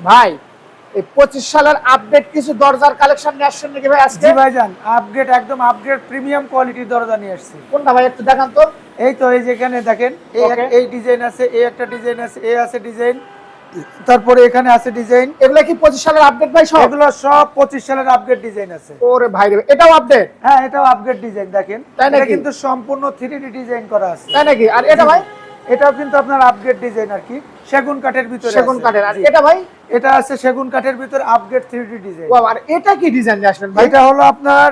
ভাই এই 25 সালের আপডেট কিছু দরজার কালেকশন নিয়ে আসছেন নাকি ভাই আজকে? জি ভাইজান, আপগ্রেড একদম আপগ্রেড প্রিমিয়াম কোয়ালিটির দরজা নিয়ে আসছি। কোনটা ভাই একটু দেখান তো। এই তো এই যেখানে দেখেন, Okay. এই ডিজাইন আছে, এই একটা ডিজাইন আছে, এই আছে ডিজাইন, তারপরে এখানে আছে ডিজাইন। এগুলা কি 25 সালের আপডেট ভাই সব? এগুলো সব 25 সালের আপগ্রেড ডিজাইন আছে। ওরে ভাই রে, এটাও আপডেট? হ্যাঁ, এটাও আপগ্রেড ডিজাইন দেখেন। তাই এটা নাকি? কিন্তু সম্পূর্ণ 3D ডিজাইন করা আছে। তাই নাকি? আর এটা ভাই? এটাও কিন্তু আপনার আপগ্রেড ডিজাইন আর কি, সেগুন কাঠের ভিতরে সেগুন আছে। কাঠের। আর জি। এটা ভাই? এটা আছে সেগুন কাঠের ভিতরে আপগ্রেড 3D ডিজাইন। ওয়াও, আর এটা কি ডিজাইন নিয়ে আসবেন ভাই? এটা হলো আপনার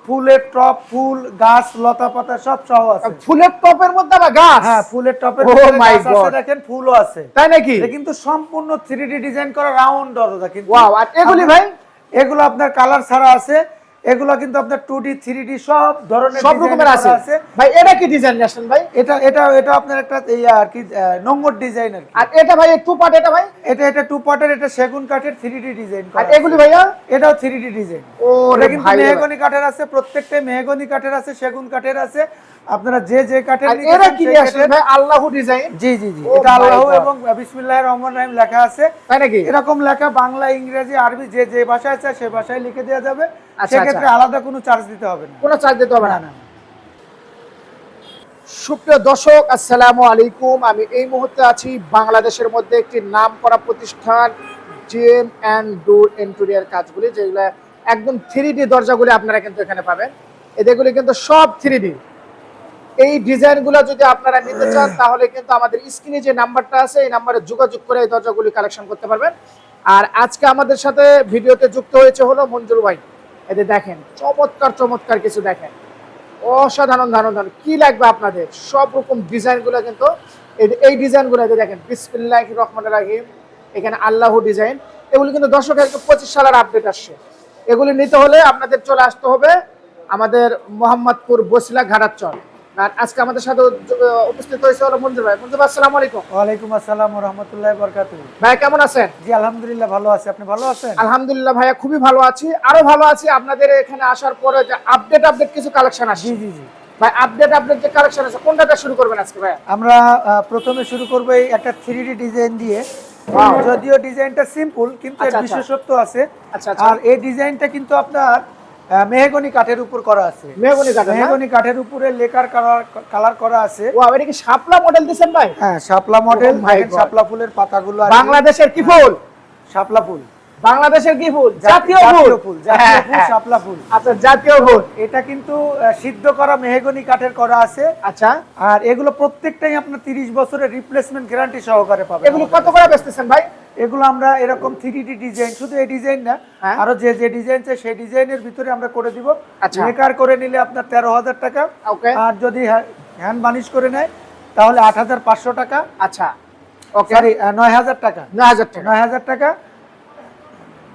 ফুলের টপ, ফুল, গাছ, লতা পাতা সব সহ আছে। ফুলের টপের মধ্যে আবার গাছ? হ্যাঁ, ফুলের টপের Oh ভিতরে my গাছ আছে, God. দেখেন ফুলও আছে। তাই নাকি? এটা কিন্তু সম্পূর্ণ 3D ডিজাইন করা রাউন্ড দরজা কিন্তু। ওয়াও, আর এগুলি ভাই? এগুলো আপনার কালার ছাড়া আছে, এগুলো কিন্তু আপনার 2D 3D সব ধরনের সব ডিজাইন রকমের করা আছে ভাই। এটা কি ডিজাইন নিয়ে আসছেন ভাই? এটা আপনার একটা এই আর কি নোংর ডিজাইন আর কি। আর এটা ভাই টু পার্ট, এটা ভাই? এটা টু পার্টের, এটা সেগুন কাঠের 3D ডিজাইন করা। আর এগুলি ভাইয়া? এটাও 3D ডিজাইন। ওরে এটা কিন্তু ভাই রে ভাই। মেহগনি কাঠের আছে, প্রত্যেকটাই মেহগনি কাঠের আছে, সেগুন কাঠের আছে। আপনারা যে কাঠের আর নিতে এরা চান কি সেই নিয়ে আসছেন কাঠের। ভাই? আল্লাহু ডিজাইন? জি জি জি, Oh এটা my আল্লাহ God. এবং বিসমিল্লাহির রহমানির রহিম লেখা আছে। তাই নাকি? এরকম লেখা বাংলা, ইংরেজি, আরবি যে ভাষায় চায় সে ভাষায় লিখে দেওয়া যাবে। আচ্ছা, সেক্ষেত্রে আলাদা কোনো চার্জ দিতে হবে না। কোনো চার্জ দিতে হবে না? না। সুপ্রিয় দর্শক, আসসালামু আলাইকুম। আমি এই মুহূর্তে আছি বাংলাদেশের মধ্যে একটি নামকরা প্রতিষ্ঠান জেম অ্যান্ড ডোর ইন্টেরিয়র কাজগুলি, যেগুলো একদম 3D দরজাগুলি আপনারা কিন্তু এখানে পাবেন। এদেরগুলি কিন্তু সব 3D। এই ডিজাইনগুলো যদি আপনারা নিতে চান তাহলে কিন্তু আমাদের স্ক্রিনে যে নাম্বারটা আছে এই নাম্বারে যোগাযোগ করে এই দরজাগুলি কালেকশন করতে পারবেন। আর আজকে আমাদের সাথে ভিডিওতে যুক্ত হয়েছে হলো মঞ্জুর ভাই। এদের দেখেন চমৎকার চমৎকার কিছু, দেখেন অসাধারণ ধারণ কি লাগবে আপনাদের সব রকম ডিজাইনগুলো কিন্তু এই ডিজাইনগুলো দেখেন। বিসমিল্লাহির রহমানির রহিম, এখানে আল্লাহু ডিজাইন। এগুলি কিন্তু দর্শকের 25 সালের আপডেট আসছে। এগুলি নিতে হলে আপনাদের চলে আসতে হবে আমাদের মোহাম্মদপুর বসিলা ঘাটাচর। আর আজকে আমাদের সাথে উপস্থিত হয়েছে হলো মঞ্জুর ভাই। মঞ্জুর ভাই, আসসালামু আলাইকুম। ওয়ালাইকুম আসসালাম ওয়া রাহমাতুল্লাহি ওয়া বারাকাতুহু। ভাই কেমন আছেন? জি আলহামদুলিল্লাহ ভালো আছি, আপনি ভালো আছেন? আলহামদুলিল্লাহ ভাইয়া, খুবই ভালো আছি। আরো ভালো আছি আপনাদের এখানে আসার পরে যে আপডেট কিছু কালেকশন আসছে। জি জি জি ভাই আপডেট যে কালেকশন আছে কোনটাতে শুরু করবেন আজকে ভাই? আমরা প্রথমে শুরু করব এই একটা 3D ডিজাইন দিয়ে। Wow. যদিও ডিজাইনটা সিম্পল কিন্তু এর আচ্ছা, আচ্ছা। বিশেষত্ব আছে। আচ্ছা, আচ্ছা। আর এই ডিজাইনটা কিন্তু আপনার মেহগনি কাঠের উপর করা আছে। মেহগনি কাঠের না? মেহগনি কাঠের উপরে লেকার কালার করা আছে। ওয়াও, এটা কি শাপলা মডেল দিবেন ভাই? হ্যাঁ, শাপলা মডেল। Oh my God. শাপলা ফুলের পাতাগুলো আর কি। বাংলাদেশের কি ফুল? শাপলা ফুল। বাংলাদেশের কি ফুল? জাতীয় ফুল। জাতীয় ফুল শাপলা ফুল। আচ্ছা, জাতীয় ফুল। এটা কিন্তু সিদ্ধ করা মেহগনি কাঠের করা আছে। আচ্ছা, আর এগুলো প্রত্যেকটাই আপনার 30 বছরের রিপ্লেসমেন্ট গ্যারান্টি সহকারে পাবেন। এগুলো কত করে বেচতেছেন ভাই? এগুলো আমরা এরকম 3D ডিজাইন, শুধু এই ডিজাইন না, হ্যাঁ। আরো যে ডিজাইন চাই সেই ডিজাইনের ভিতরে আমরা করে দিব। আচ্ছা। মেকার করে নিলে আপনার 13,000 টাকা। ওকে। আর যদি হ্যান্ড বানিশ করে নেয় তাহলে 8,500 টাকা। আচ্ছা, ওকে। সরি, 9,000 টাকা। 9,000 টাকা। 9,000 টাকা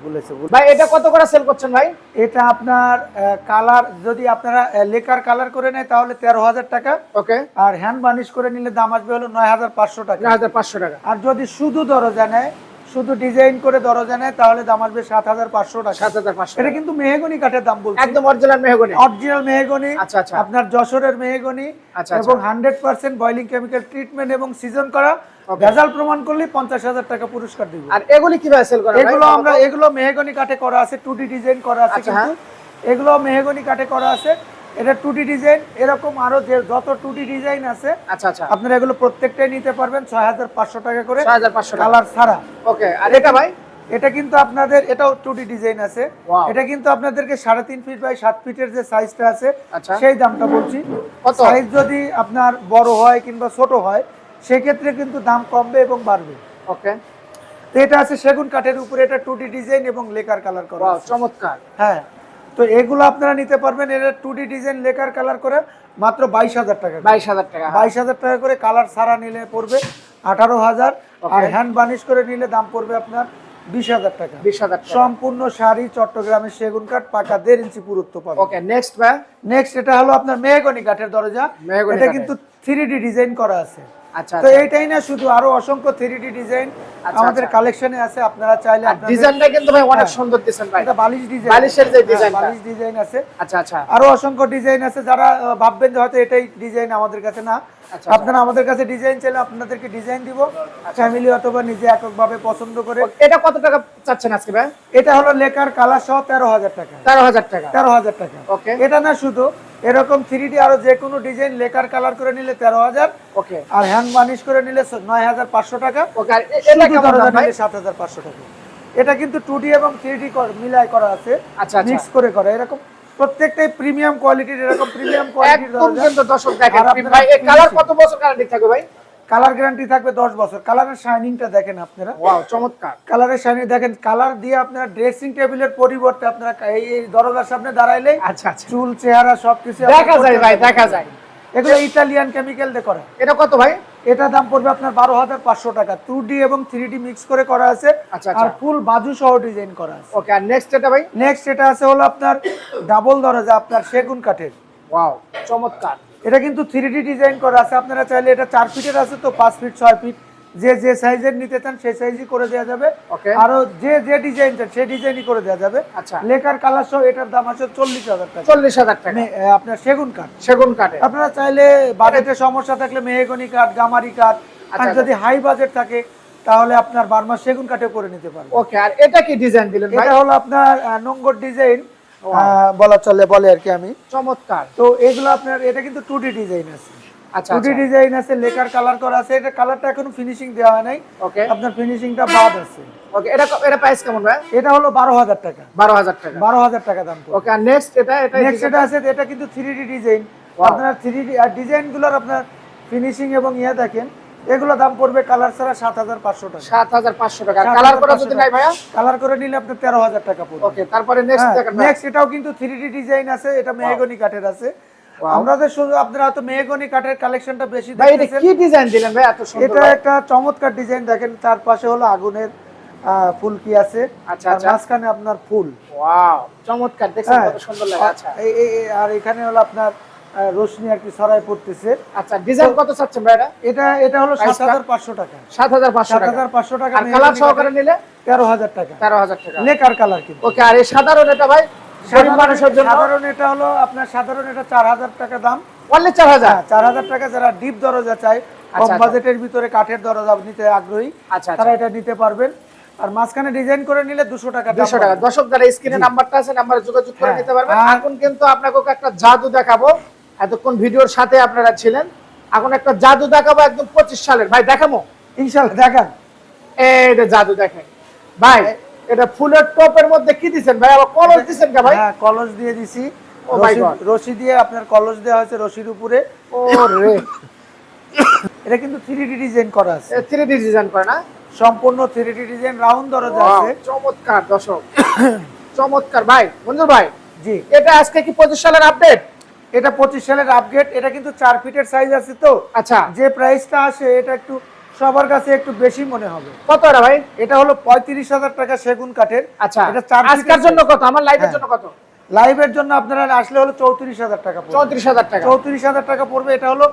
বলেছে। ভাই এটা কত করে সেল করছেন ভাই? এটা আপনার কালার যদি আপনারা লেকার কালার করে নেয় তাহলে 13,000 টাকা। ওকে। আর হ্যান্ড বানিশ করে নিলে দাম আসবে হলো 9,500 টাকা। 9,500 টাকা। আর যদি শুধু দরজা নেয়, শুধু ডিজাইন করে দরজা নেয় তাহলে দাম আসবে 7,500 টাকা। 7,500 এটা কিন্তু মেহগনি কাঠের দাম বলছি, একদম অরিজিনাল মেহগনি। Original mahogany. আচ্ছা, আচ্ছা। আপনার যশোরের মেহগনি আচ্ছা, এবং আচ্ছা। 100% বয়লিং কেমিক্যাল ট্রিটমেন্ট এবং সিজন করা। Okay. ভেজাল প্রমাণ করলে 50,000 টাকা পুরস্কার দিব। আর এগুলি কিভাবে সেল করেন ভাই? এগুলো মেহগনি কাঠে করা আছে, 2D ডিজাইন করা আছে। আচ্ছা, কিন্তু এগুলো মেহগনি কাঠে করা আছে। এটা 2D ডিজাইন, এরকম আরো যত 2D ডিজাইন আছে আচ্ছা, আচ্ছা। আপনারা এগুলো প্রত্যেকটাই নিতে পারবেন 6,500 টাকা করে, 6,500 টাকা। কালার ছাড়া। ওকে। আর এটা ভাই? এটা কিন্তু আপনাদের এটাও 2D ডিজাইন আছে। Wow. এটা কিন্তু আপনাদেরকে 3.5 ফিট বাই 7 ফিটের যে সাইজটা আছে আচ্ছা। সেই দামটা বলছি। কত? সাইজ যদি আপনার বড় হয় কিংবা ছোট হয় সেক্ষেত্রে কিন্তু দাম কমবে এবং বাড়বে। ওকে। তো এটা আছে সেগুন কাঠের উপরে, এটা 2D ডিজাইন এবং লেকার কালার করা ওয়াও, আছে। চমৎকার। হ্যাঁ, তো এগুলো আপনারা নিতে পারবেন। এটা 2D ডিজাইন লেকার কালার করে মাত্র 22,000 টাকা। 22,000 টাকা। 22,000 টাকা করে, কালার ছাড়া নিলে পড়বে 18,000। Okay. আর হ্যান্ড বানিশ করে নিলে দাম পড়বে আপনার 20,000 টাকা। 20,000 টাকা। সম্পূর্ণ শাড়ি চট্টগ্রামের সেগুন কাঠ, পাকা 1.5 ইঞ্চি পুরুত্ব পাবে। ওকে, নেক্সট ভাই? নেক্সট এটা হলো আপনার মেহগনি কাঠের দরজা। মেহগনি এটা কাঠের। কিন্তু 3D ডিজাইন করা আছে। আচ্ছা তো এইটাই না, শুধু আরো অসংখ্য 3D ডিজাইন আমাদের কালেকশনে আছে। আপনারা চাইলে ডিজাইনটা কিন্তু ভাই অনেক সুন্দর দিবেন ভাই। এটা বালিশ ডিজাইন, বালিশের যে ডিজাইন, বালিশ ডিজাইন আছে। আচ্ছা আচ্ছা, আরো অসংখ্য ডিজাইন আছে। যারা ভাববেন যে হয়তো এটাই ডিজাইন আমাদের কাছে, না, আপনারা আমাদের কাছে ডিজাইন চাইলে আপনাদেরকে ডিজাইন দিব, ফ্যামিলি অথবা নিজে এককভাবে পছন্দ করে। এটা কত টাকা চাচ্ছেন আজকে ভাই? এটা হলো লেকার কালার সহ 13,000 টাকা। 13,000 টাকা, 13,000 টাকা। ওকে। এটা না, শুধু এরকম 3D আরো যে কোনো ডিজাইন লেকার কালার করে নিলে 13,000, ওকে, আর হ্যান্ড বার্নিশ করে নিলে 9,500 টাকা, ওকে। আর এটা কেমন দাম ভাই? 7,500 টাকা। এটা কিন্তু 2D এবং 3D মিলাই করা আছে, আচ্ছা আচ্ছা, মিক্স করে করা। এরকম প্রত্যেকটাই প্রিমিয়াম কোয়ালিটির, এরকম প্রিমিয়াম কোয়ালিটির একদম কিন্তু দর্শক দেখেন ভাই, এই কালার কত বছর গ্যারান্টি থাকবে ভাই? কালার গ্যারান্টি থাকবে 10 বছর। কালারের শাইনিংটা দেখেন আপনারা, ওয়াও চমৎকার। কালারের শাইনিং দেখেন। কালার দিয়ে আপনারা ড্রেসিং টেবিলের পরিবর্তে আপনারা এই দরজার সামনে দাঁড়াইলেই আচ্ছা আচ্ছা, চুল চেহারা সবকিছু দেখা যায় ভাই, দেখা যায়। এগুলো ইতালিয়ান কেমিক্যাল দিয়ে করা। এটা কত ভাই? এটা দাম পড়বে আপনার 12,500 টাকা। 2D এবং 3D মিক্স করে করা আছে, আচ্ছা আর আচ্ছা, ফুল বাজু সহ ডিজাইন করা আছে। ওকে। আর নেক্সট এটা ভাই? নেক্সট এটা আছে হলো আপনার ডাবল দরজা, আপনার সেগুন কাঠের। ওয়াও চমৎকার। এটা কিন্তু 3D ডিজাইন করা আছে। আপনারা চাইলে এটা 4 ফিটের আছে, তো 5 ফিট 6 ফিট যে যে সাইজের নিতে চান সেই সাইজই করে দেওয়া যাবে। ওকে। আরো যে যে ডিজাইন চান সেই ডিজাইনই করে দেওয়া যাবে। আচ্ছা, লেকার কালার সহ এটার দাম আছে 40,000 টাকা। 40,000 টাকা আপনার সেগুন কাঠ। সেগুন কাঠে। আপনারা চাইলে বাজেটের সমস্যা থাকলে মেহগনি কাঠ, গামারি কাঠ, আর যদি হাই বাজেট থাকে তাহলে আপনার বার্মা সেগুন কাঠে করে নিতে পারবেন। ওকে। আর এটা কি ডিজাইন দিলেন ভাই? এটা হলো আপনার নোঙ্গর ডিজাইন বলা চলে, বলে আর কি আমি। চমৎকার। তো এগুলো আপনার, এটা কিন্তু 2D ডিজাইন আছে। আচ্ছা 2D ডিজাইন আছে, লেকার কালার করা আছে। এটা কালারটা এখনো ফিনিশিং দেওয়া হয় নাই, ওকে। আপনার ফিনিশিংটা বাদ আছে। ওকে। এটা প্রাইস কেমন ভাই? এটা হলো 12,000 টাকা। 12,000 টাকা, 12,000 টাকা দাম পড়বে। ওকে। আর নেক্সট এটা নেক্সট এটা আছে, এটা কিন্তু 3D ডিজাইন। আপনার 3D আর ডিজাইনগুলোর আপনার ফিনিশিং এবং ইয়া দেখেন, এগুলো দাম পড়বে কালার ছাড়া 7,500 টাকা। 7,500 টাকা। কালার করা যদি নাই ভাইয়া? কালার করে নিলে আপনার 13,000 টাকা পড়বে। ওকে। তারপরে নেক্সট দেখেন ভাই। নেক্সট এটাও কিন্তু 3D ডিজাইন আছে, এটা মেহগনি কাঠের আছে। আমাদের শুধু আপনারা তো মেহগনি কাঠের কালেকশনটা বেশি ভাই, এটা দেখতেছেন। কি ডিজাইন দিলেন ভাই এত সুন্দর? এটা একটা চমৎকার ডিজাইন দেখেন, তার পাশে হলো আগুনের ফুল কি আছে, আচ্ছা আর আচ্ছা, মাঝখানে আপনার ফুল। ওয়াও চমৎকার, দেখছেন কত সুন্দর লাগে। আচ্ছা, আর এখানে হলো আপনার রোশনি আর কি ছড়াই পড়তেছে। আচ্ছা, ডিজাইন কত চাচ্ছেন ভাই? এটা হলো 7,500 টাকা। 7,500 টাকা। 7,500 টাকা। আর কালার সহকারে নিলে 13,000 টাকা। 13,000 টাকা, লেকার কালার কিন্তু। ওকে। আর এই সাধারণ এটা ভাই গরিব মানুষের জন্য? সাধারণ এটা হলো আপনার, সাধারণ এটা 4,000 টাকা দাম। অনলি 4,000? 4,000 টাকা। যারা ডিপ দরজা চায়, কম আচ্ছা, বাজেটের ভিতরে কাঠের দরজা নিতে আগ্রহী, আচ্ছা, তারা এটা নিতে পারবেন। আর মাঝখানে ডিজাইন করে নিলে 200 টাকা। 200 টাকা। দর্শক যারা স্ক্রিনে নাম্বারটা আছে, নাম্বারে যোগাযোগ করে নিতে পারবেন। এখন কিন্তু আপনাকে একটা জাদু দেখাবো। এতক্ষণ ভিডিওর সাথে আপনারা ছিলেন, এখন একটা জাদু দেখাবো একদম 25 সালের। ভাই দেখাবো? ইনশাআল্লাহ দেখান। এই যে জাদু দেখেন ভাই, এটা ফুলের টপের মধ্যে কি দিবেন ভাই? আবার কলস দিবেন কা ভাই? হ্যাঁ, কলস দিয়ে দিছি। ও মাই গড, রশি দিয়ে আপনার কলস দেওয়া হয়েছে রশির উপরে। ওরে, এটা কিন্তু 3D ডিজাইন করা আছে। 3D ডিজাইন করে না? সম্পূর্ণ 3D ডিজাইন, রাউন্ড দরজা আছে। চমৎকার দর্শক, চমৎকার। ভাই মঞ্জুর ভাই, জি, এটা আজকে কি 25 সালের আপডেট? এটা 25 সালের আপডেট। এটা কিন্তু 4 ফিটের সাইজ আছে। তো আচ্ছা, যে প্রাইসটা আসে এটা একটু সবার কাছে একটু বেশি মনে হবে। কত এটা ভাই? এটা হলো 35,000 টাকা সেগুন কাঠের। আচ্ছা, এটা 4 আজকের জন্য কত? আমার লাইভের জন্য কত? লাইভের জন্য আপনারা আসলে হলো 34,000 টাকা পড়বে। 34,000 টাকা। 34,000 টাকা পড়বে। এটা হলো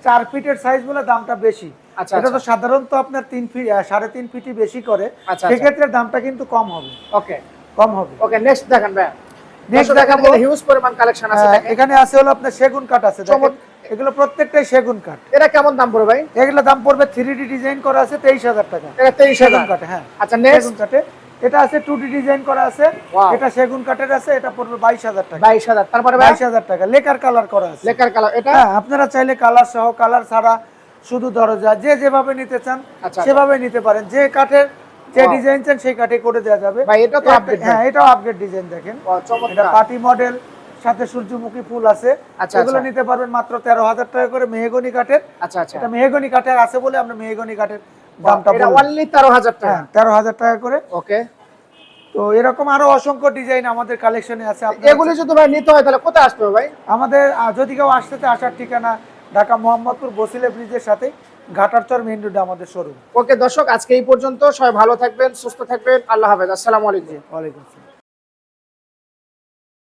4 ফিটের সাইজ বলে দামটা বেশি। আচ্ছা, এটা তো সাধারণত আপনার 3 ফিট 3.5 ফিটই বেশি করে, আচ্ছা, সেক্ষেত্রে দামটা কিন্তু কম হবে। ওকে, কম হবে। ওকে। নেক্সট দেখেন ভাই। নেক্সট দেখাবো, হিউজ পরিমাণ কালেকশন আছে। এখানে আছে হলো আপনার সেগুন কাঠ আছে। দেখেন এগুলো প্রত্যেকটাই সেগুন কাঠ। এটা কেমন দাম পড়বে ভাই? এগুলো দাম পড়বে 3D ডিজাইন করা আছে 23,000 টাকা। এটা 23,000 কাঠ। হ্যাঁ, আচ্ছা, নেক্সট সেগুন কাঠে। এটা আছে 2D ডিজাইন করা আছে। এটা সেগুন কাঠের আছে। এটা পড়বে 22,000 টাকা। 22,000। তারপরে ভাই 22,000 টাকা। লেকার কালার করা আছে। Lacquer colour. এটা হ্যাঁ, আপনারা চাইলে কালার সহ, কালার ছাড়া শুধু দরজা যে যেভাবে নিতে চান সেভাবে নিতে পারেন। যে কাঠের যে ডিজাইন চান সেই কাঠে করে দেওয়া যাবে। ভাই এটা তো আপডেট। হ্যাঁ, এটাও আপডেট ডিজাইন দেখেন। এটা পার্টি মডেল, সাথে সূর্যমুখী ফুল আছে। এগুলো নিতে পারবেন মাত্র 13,000 টাকা করে মেহগনি কাঠের। আচ্ছা আচ্ছা, এটা মেহগনি কাঠের আছে বলে আমরা মেহগনি কাঠের দামটা এটা অনলি 13,000 টাকা। 13,000 টাকা করে। ওকে। তো এরকম আরো অসংখ্য ডিজাইন আমাদের কালেকশনে আছে। এগুলি যদি ভাই নিতে হয় তাহলে কোথায় আসতে হবে ভাই? আমাদের যদি কেউ আসতে চায়, আসার ঠিকানা ঢাকা মোহাম্মদপুর বসিলা ব্রিজের সাথে ঘাটারচর মেইন রোডে আমাদের শোরুম। ওকে দর্শক, আজকে এই পর্যন্ত। সবাই ভালো থাকবেন, সুস্থ থাকবেন। আল্লাহ হাফেজ। আসসালামু আলাইকুম। ওয়ালাইকুম আসসালাম।